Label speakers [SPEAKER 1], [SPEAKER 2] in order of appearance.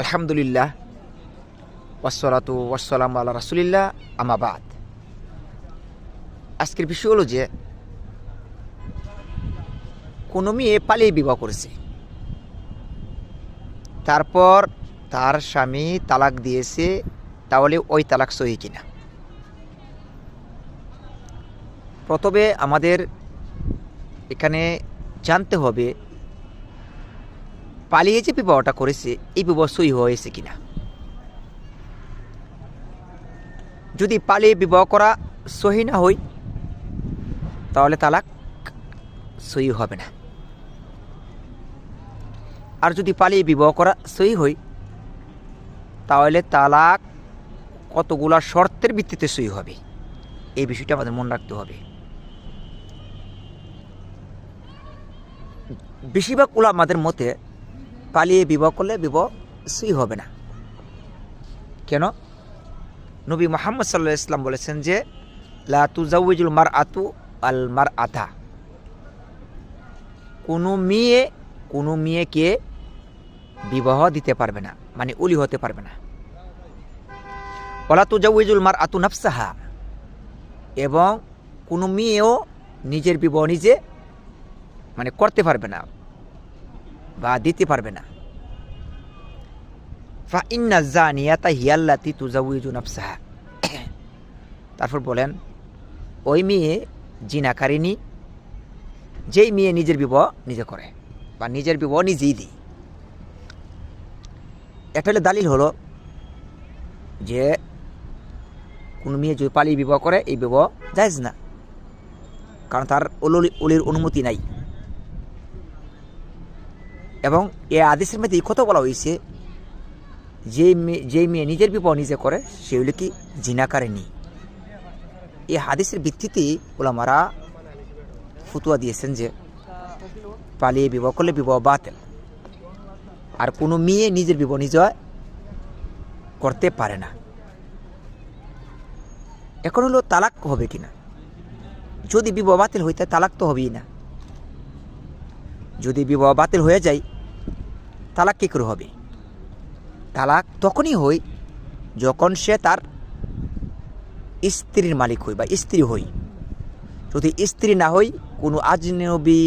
[SPEAKER 1] আলহামদুলিল্লাহ ওয়াসসালাতু ওয়াসসালামু আলা রাসূলিল্লাহ আম্মা বাদ। আজকের বিষয় হলো যে কোনো মেয়ে পালিয়ে বিবাহ করেছে, তারপর তার স্বামী তালাক দিয়েছে, তাহলে ওই তালাক সহি কিনা? প্রথমে আমাদের এখানে জানতে হবে পালিয়ে যে বিবাহটা করেছে এই বিবাহ সহি হয়েছে কিনা। যদি পালিয়ে বিবাহ করা সহি না হয় তাহলে তালাক সহি হবে না, আর যদি পালিয়ে বিবাহ করা সহি হয় তাহলে তালাক কতগুলা শর্তের ভিত্তিতে সহি হবে, এই বিষয়টা আমাদের মনে রাখতে হবে। বেশিরভাগ উলামাদের মতে পালিয়ে বিবাহ করলে বিবাহ সহি হবে না। কেন? নবী মুহাম্মদ সাল্লাল্লাহু আলাইহি ওয়াসাল্লাম বলেছেন যে লা তুজাউইজুল মারআতু আল মারআতা, কোনো মেয়েকে বিবাহ দিতে পারবে না, মানে ওলি হতে পারবে না। ওয়ালা তুজাউইজুল মারআতু নাফসাহা, এবং কোনো মেয়েও নিজের বিবাহ নিজে মানে করতে পারবে না বা দিতে পারবে না। ফা ইন্না জানিয়াতা হিয়াল্লাতি তুজাউইজু নাফসাহা, তারপর বলেন ওই মেয়ে জিনাকারিনী, যেই মেয়ে নিজের বিবাহ নিজে করে বা নিজের বিবাহ নিজেই দিই। এটা হলে দালিল হলো যে কোনো মেয়ে যদি পালিয়ে বিবাহ করে এই বিবাহ জায়েজ না, কারণ তার ওলির অনুমতি নাই। এবং এ হাদিসের মধ্যে এই কথা বলা হয়েছে যেই মেয়ে নিজের বিবাহ নিজে করে সে হলো কি জিনাকারিনী। এই হাদিসের ভিত্তিতে ওলামারা ফতুয়া দিয়েছেন যে পালিয়ে বিবাহ করলে বিবাহ বাতিল, আর কোনো মেয়ে নিজের বিবাহ নিজে করতে পারে না। এখন হলো তালাক হবে কিনা। যদি বিবাহ বাতিল হইতে তালাক তো হবেই না। যদি বিবাহ বাতিল হয়ে যায় তালাক কী করে হবে? তালাক তখনই হয় যখন সে তার স্ত্রীর মালিক হই বা স্ত্রী হই। যদি স্ত্রী না হই, কোনো আজনবী